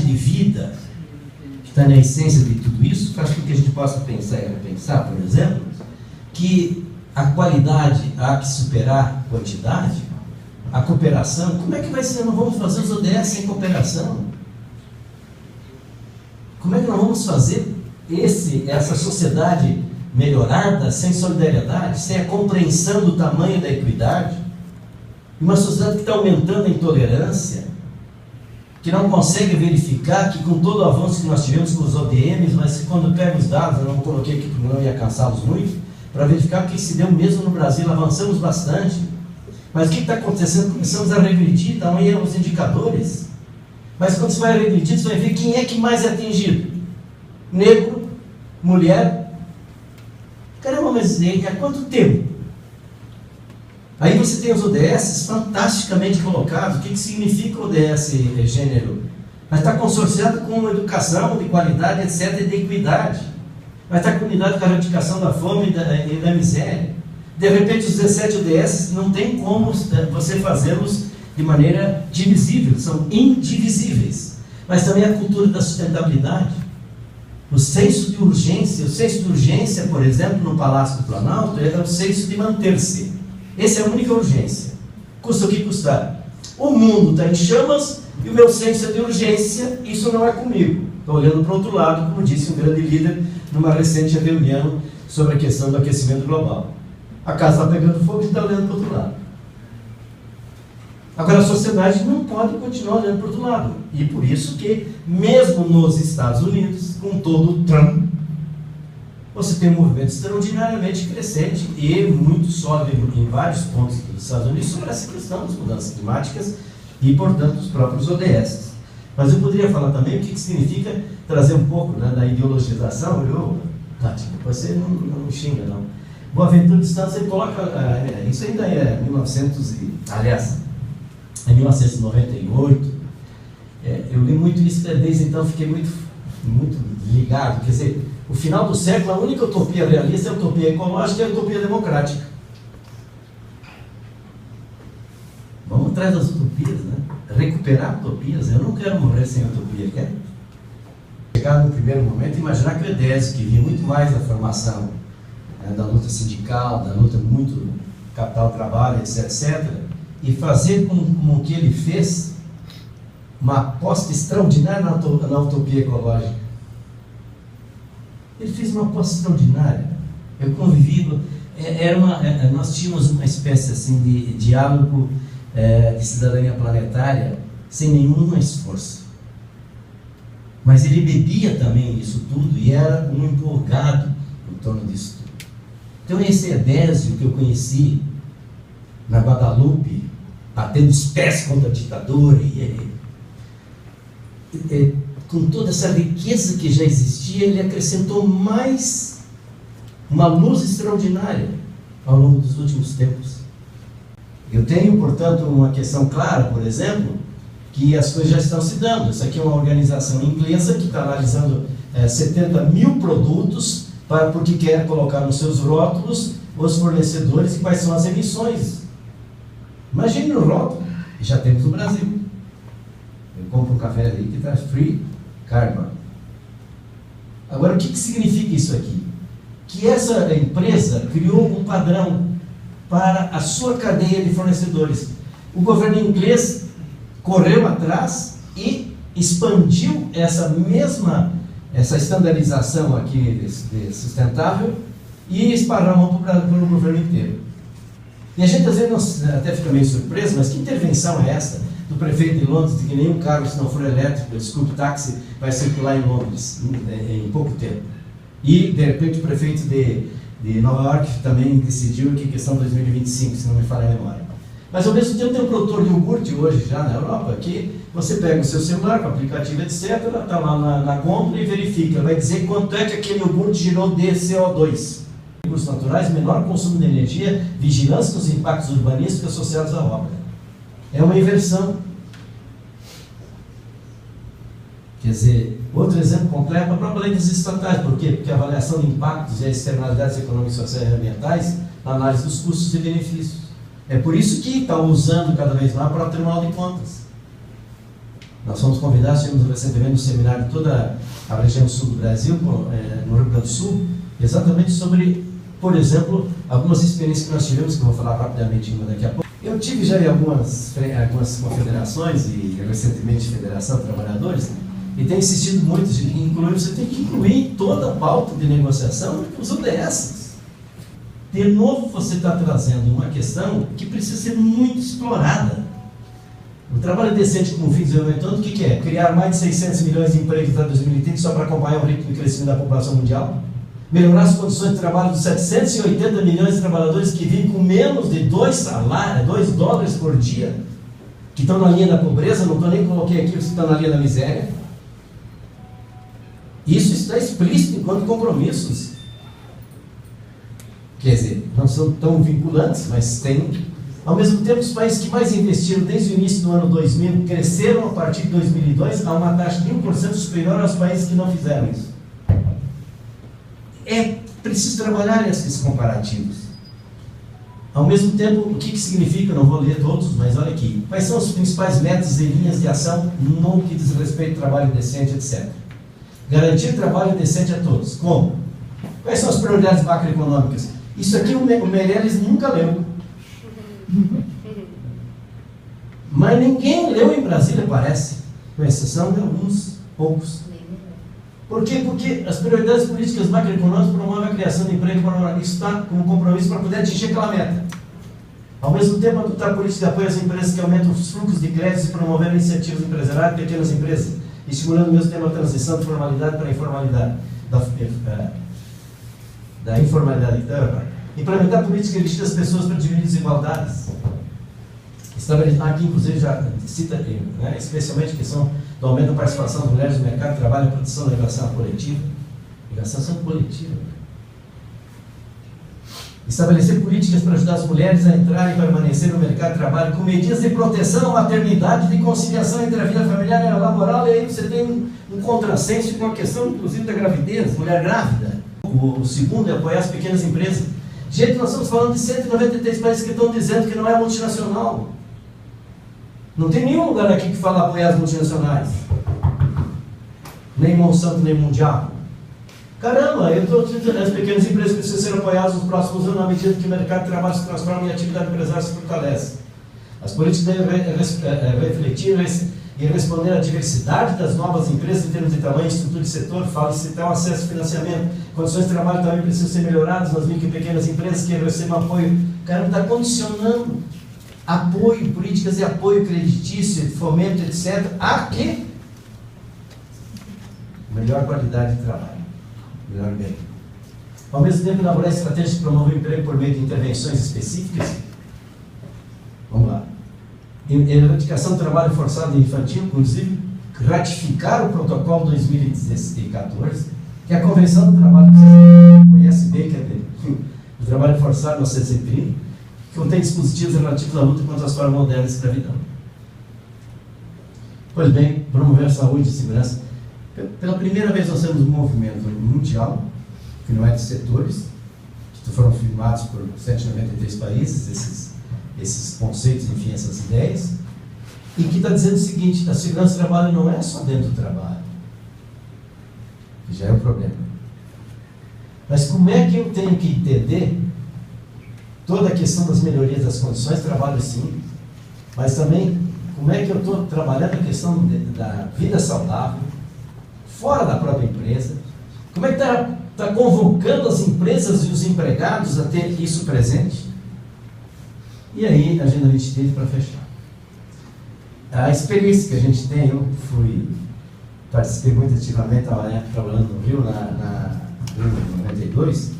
de vida, que está na essência de tudo isso, faz com que a gente possa pensar e repensar, por exemplo, que a qualidade há que superar a quantidade, a cooperação. Como é que vai ser? Nós vamos fazer os ODS sem cooperação? Como é que nós vamos fazer essa sociedade melhorada sem solidariedade, sem a compreensão do tamanho da equidade? Uma sociedade que está aumentando a intolerância, que não consegue verificar que com todo o avanço que nós tivemos com os ODMs, mas quando pego os dados, eu não coloquei aqui porque não ia cansá-los muito, para verificar o que se deu mesmo no Brasil, avançamos bastante. Mas o que está acontecendo? Começamos a regredir, estão aí os indicadores. Mas quando você vai regredir, você vai ver quem é que mais é atingido. Negro, mulher. Caramba, mas há quanto tempo? Aí você tem os ODS fantasticamente colocados. O que significa o ODS gênero? Mas está consorciado com educação de qualidade, etc., e de equidade. Mas está combinado com a erradicação da fome e da miséria. De repente, os 17 ODS não tem como você fazê-los de maneira divisível, são indivisíveis. Mas também a cultura da sustentabilidade. O senso de urgência. O senso de urgência, por exemplo, no Palácio do Planalto, é o senso de manter-se. Essa é a única urgência. Custa o que custar. O mundo está em chamas e o meu senso é de urgência, isso não é comigo. Estou olhando para o outro lado, como disse um grande líder numa recente reunião sobre a questão do aquecimento global. A casa está pegando fogo e está olhando para o outro lado. Agora, a sociedade não pode continuar olhando para o outro lado. E por isso que, mesmo nos Estados Unidos, com todo o Trump, você tem um movimento extraordinariamente crescente e muito sólido em vários pontos dos Estados Unidos sobre essa questão das mudanças climáticas e, portanto, os próprios ODS. Mas eu poderia falar também o que significa trazer um pouco, né, da ideologização. Tati, você não me xinga, não. Boaventura dos Santos, ele coloca, isso ainda é 1998, eu li muito isso, desde então fiquei muito ligado, quer dizer, o final do século, a única utopia realista é a utopia ecológica e a utopia democrática. Vamos atrás das utopias, né? Recuperar utopias. Eu não quero morrer sem utopia, quero chegar no primeiro momento e imaginar que o Edésio, que vinha muito mais da formação, né, da luta sindical, da luta muito capital-trabalho, etc., e fazer com que ele fez uma aposta extraordinária na utopia ecológica. Ele fez uma aposta extraordinária. Eu convivi, nós tínhamos uma espécie assim de diálogo de cidadania planetária sem nenhum esforço. Mas ele bebia também isso tudo e era um empolgado em torno disso tudo. Então esse Edésio que eu conheci na Guadalupe, batendo os pés contra a ditadura, com toda essa riqueza que já existia, ele acrescentou mais uma luz extraordinária ao longo dos últimos tempos. Eu tenho, portanto, uma questão clara, por exemplo, que as coisas já estão se dando. Isso aqui é uma organização inglesa que está analisando 70 mil produtos porque quer colocar nos seus rótulos os fornecedores e quais são as emissões. Imagine no rótulo, já temos no Brasil. Eu compro um café ali que está free carbon. Agora, o que significa isso aqui? Que essa empresa criou um padrão para a sua cadeia de fornecedores. O governo inglês correu atrás e expandiu essa estandarização aqui de sustentável e esparramou para o governo inteiro. E a gente às vezes até fica meio surpreso, mas que intervenção é essa do prefeito de Londres, de que nenhum carro, se não for elétrico, desculpe, táxi, vai circular em Londres em pouco tempo. E, de repente, o prefeito de Nova York também decidiu que questão 2025, se não me falha a memória. Mas, ao mesmo tempo, tem um produtor de iogurte hoje, já na Europa, que você pega o seu celular, com o aplicativo, etc., está lá na gôndola e verifica, vai dizer quanto é que aquele iogurte gerou de CO2. Recursos naturais, menor consumo de energia, vigilância dos impactos urbanísticos associados à obra. É uma inversão. Quer dizer, outro exemplo concreto é a própria lei dos estatais. Por quê? Porque a avaliação de impactos e as externalidades econômicas, sociais e ambientais na análise dos custos e benefícios. É por isso que está usando cada vez mais para o Tribunal de Contas. Nós fomos convidados, tivemos recentemente um seminário de toda a região sul do Brasil, no Rio Grande do Sul, exatamente sobre, por exemplo, algumas experiências que nós tivemos, que eu vou falar rapidamente uma daqui a pouco. Eu tive já em algumas confederações e recentemente Federação de Trabalhadores, e tenho insistido muito, você tem que incluir toda a pauta de negociação os ODS. De novo, você está trazendo uma questão que precisa ser muito explorada. O trabalho decente como fim de desenvolvimento, o que é? Criar mais de 600 milhões de empregos até 2030 só para acompanhar o ritmo de crescimento da população mundial? Melhorar as condições de trabalho dos 780 milhões de trabalhadores que vivem com menos de 2 salários, 2 dólares por dia, que estão na linha da pobreza, não estou nem coloquei aqui os que estão na linha da miséria. Isso está explícito enquanto compromissos. Quer dizer, não são tão vinculantes, mas tem. Ao mesmo tempo, os países que mais investiram desde o início do ano 2000 cresceram a partir de 2002 a uma taxa de 1% superior aos países que não fizeram isso. É preciso trabalhar esses comparativos. Ao mesmo tempo, o que significa, não vou ler todos, mas olha aqui, quais são as principais metas e linhas de ação no que diz respeito ao trabalho decente, etc. Garantir trabalho decente a todos. Como? Quais são as prioridades macroeconômicas? Isso aqui o Meirelles nunca leu. Mas ninguém leu em Brasília, parece, com exceção de alguns poucos. Por quê? Porque as prioridades políticas macroeconômicas promovem a criação de emprego, isso está como compromisso para poder atingir aquela meta. Ao mesmo tempo, adotar políticas de apoio às empresas que aumentam os fluxos de créditos e promovendo incentivos empresariais de pequenas empresas, estimulando ao mesmo tempo a transição de formalidade para a informalidade, da informalidade. Implementar políticas dirigidas às pessoas para diminuir desigualdades. Aqui, inclusive, já cita, né, especialmente a questão do aumento da participação das mulheres no mercado de trabalho e produção da migração coletiva. Migração coletiva. Estabelecer políticas para ajudar as mulheres a entrar e permanecer no mercado de trabalho com medidas de proteção à maternidade, de conciliação entre a vida familiar e a laboral, e aí você tem um contrassenso com a questão, inclusive, da gravidez, mulher grávida. O segundo é apoiar as pequenas empresas. Gente, nós estamos falando de 193 países que estão dizendo que não é multinacional. Não tem nenhum lugar aqui que fala apoiar as multinacionais. Nem Monsanto, nem Mundial. Caramba, eu estou dizendo, as pequenas empresas precisam ser apoiadas nos próximos anos à medida que o mercado de trabalho se transforma em atividade empresária se fortalece. As políticas devem refletir e responder à diversidade das novas empresas em termos de tamanho, estrutura de setor, fala-se então acesso ao financiamento, condições de trabalho também precisam ser melhoradas nas micro e pequenas empresas que recebam apoio. Caramba, está condicionando apoio, políticas de apoio creditício, de fomento, etc. A quê? Melhor qualidade de trabalho. Melhor bem. Ao mesmo tempo, elaborar estratégias de promover o emprego por meio de intervenções específicas. Vamos lá. Erradicação do trabalho forçado infantil, inclusive, ratificar o protocolo 2014, que é a Convenção do Trabalho, que você conhece bem, que é do trabalho forçado 1930, que contém dispositivos relativos à luta contra as formas modernas de escravidão. Pois bem, promover a saúde e segurança. Pela primeira vez nós temos um movimento mundial, que não é de setores, que foram firmados por 193 países, esses conceitos, enfim, essas ideias, e que está dizendo o seguinte: a segurança do trabalho não é só dentro do trabalho, que já é um problema. Mas como é que eu tenho que entender toda a questão das melhorias das condições de trabalho, sim, mas também como é que eu estou trabalhando a questão da vida saudável, fora da própria empresa, como é que está convocando as empresas e os empregados a ter isso presente? E aí, a Agenda 2030 para fechar. A experiência que a gente tem, eu participei muito ativamente, estava trabalhando no Rio, na Rio 92,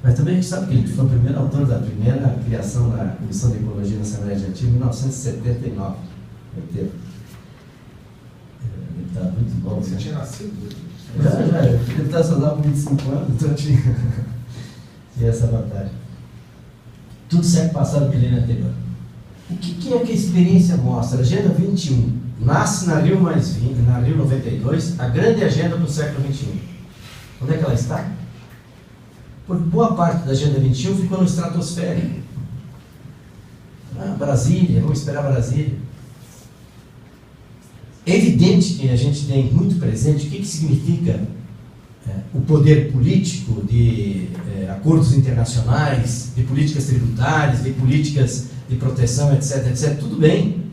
mas também a gente sabe que a gente foi o primeiro autor da primeira criação da Comissão de Ecologia na Assembleia Legislativa em 1979. Está muito bom. Você tinha nascido? Já. Ele está só com 25 anos, então tinha essa vantagem. Tudo século passado, milênio anterior. O que é que a experiência mostra? A Agenda 21 nasce na Rio na Rio 92, a grande agenda do século 21. Onde é que ela está? Por boa parte da Agenda 21 ficou no estratosférico. Brasília, vamos esperar Brasília. É evidente que a gente tem muito presente o que significa o poder político de acordos internacionais, de políticas tributárias, de políticas de proteção, etc, etc. Tudo bem.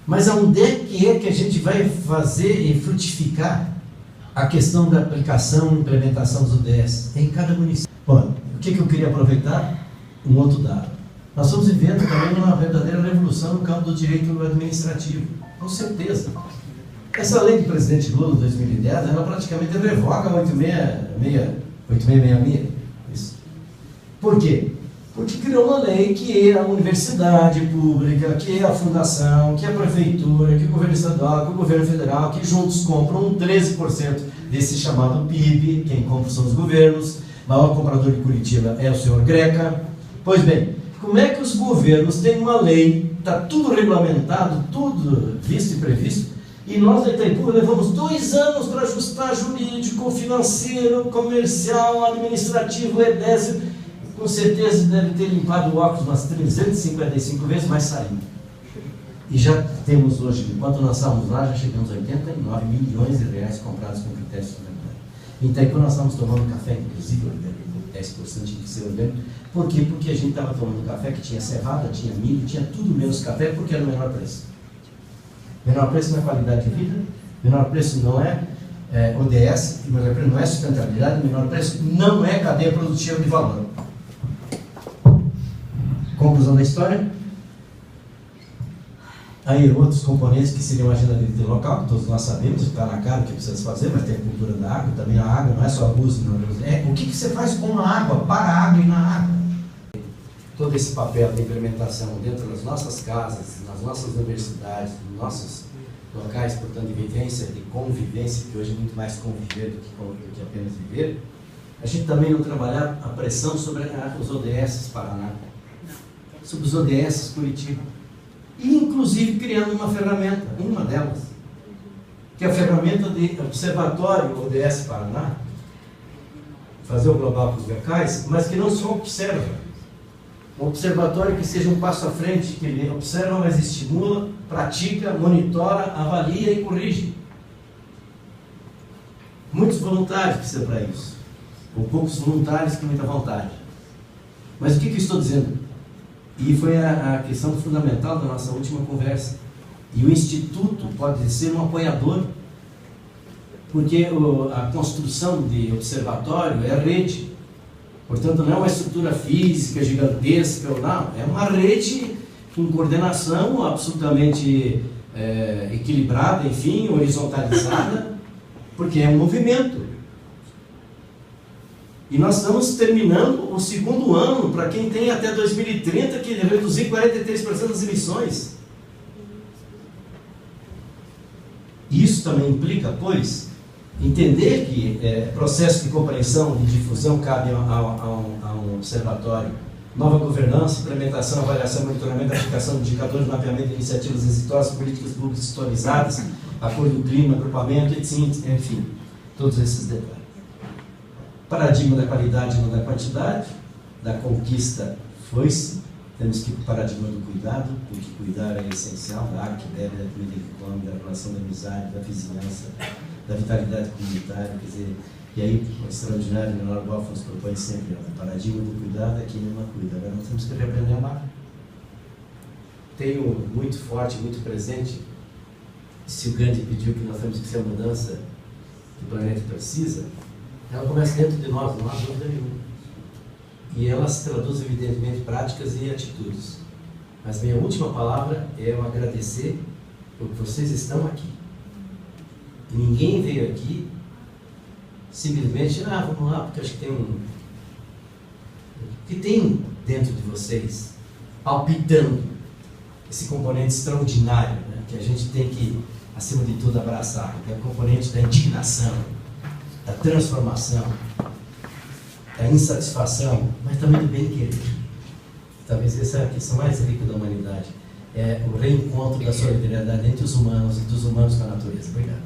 Mas aonde é que a gente vai fazer e frutificar a questão da aplicação e implementação dos ODS? É em cada município. Bom, o que eu queria aproveitar? Um outro dado. Nós estamos vivendo também uma verdadeira revolução no campo do direito administrativo. Com certeza. Essa lei do presidente Lula de 2010, ela praticamente revoga a 8666. Isso. Por quê? Porque criou uma lei que é a universidade pública, que é a fundação, que é a prefeitura, que é o governo estadual, que é o governo federal, que juntos compram 13% desse chamado PIB. Quem compra são os governos. O maior comprador de Curitiba é o senhor Greca. Pois bem, como é que os governos têm uma lei, está tudo regulamentado, tudo visto e previsto, e nós da Itaipu levamos 2 anos para ajustar jurídico, financeiro, comercial, administrativo, edésio. Com certeza deve ter limpado o óculos umas 355 vezes, mas saímos. E já temos hoje, enquanto nós estávamos lá, já chegamos a 89 milhões de reais comprados com critérios fundamentais. Em Itaipu nós estávamos tomando café, inclusive, 10% tinha que ser orgânico. Por quê? Porque a gente estava tomando café que tinha cevada, tinha milho, tinha tudo menos café, porque era o menor preço. Menor preço não é qualidade de vida, menor preço não é ODS, menor preço não é sustentabilidade, menor preço não é cadeia produtiva de valor. Conclusão da história. Aí outros componentes que seriam a agenda de vida local, que todos nós sabemos, está na cara o que precisa fazer, mas tem a cultura da água, também a água não é só uso, não é o que você faz com a água, para a água e na água. Todo esse papel de implementação dentro das nossas casas, nas nossas universidades, nos nossos locais, portanto, de vivência, de convivência, que hoje é muito mais conviver do que apenas viver, a gente também não trabalhar a pressão sobre os ODS Paraná, sobre os ODS Curitiba, e inclusive criando uma ferramenta, uma delas, que é a ferramenta de observatório ODS Paraná, fazer o global para os locais, mas que não só observa. Um observatório que seja um passo à frente, que ele observa, mas estimula, pratica, monitora, avalia e corrige. Muitos voluntários precisam para isso, ou poucos voluntários com muita vontade. Mas o que eu estou dizendo? E foi a questão fundamental da nossa última conversa. E o Instituto pode ser um apoiador, porque a construção de observatório é a rede. Portanto, não é uma estrutura física gigantesca, não. É uma rede com coordenação absolutamente equilibrada, enfim, horizontalizada, porque é um movimento. E nós estamos terminando o 2º ano, para quem tem até 2030, que reduzir 43% das emissões. Isso também implica, pois, entender que processo de compreensão e difusão cabe a um observatório, nova governança, implementação, avaliação, monitoramento, aplicação de indicadores, mapeamento de iniciativas exitosas, políticas públicas historizadas, acordo do clima, agrupamento, enfim, todos esses detalhes. Paradigma da qualidade e não da quantidade, da conquista foi-se, temos que ir para o paradigma do cuidado, porque cuidar é essencial, da água que bebe, da comida que come, da relação da amizade, da vizinhança, da vitalidade comunitária, quer dizer, e aí o extraordinário Leonardo Boff nos propõe sempre, o paradigma do cuidado é quem não cuida. Agora nós temos que reaprender a amar. Tenho muito forte, muito presente, se o Gandhi pediu que nós temos que ser a mudança que o planeta precisa, ela começa dentro de nós, não há dúvida nenhuma. E ela se traduz, evidentemente, em práticas e atitudes. Mas minha última palavra é eu agradecer porque vocês estão aqui. E ninguém veio aqui simplesmente, vamos lá, porque acho que tem o que tem dentro de vocês, palpitando, esse componente extraordinário, né, que a gente tem que, acima de tudo, abraçar, que é o componente da indignação, da transformação, da insatisfação, mas também do bem-querer. Talvez essa é a questão mais rica da humanidade. É o reencontro da solidariedade entre os humanos e dos humanos com a natureza. Obrigado.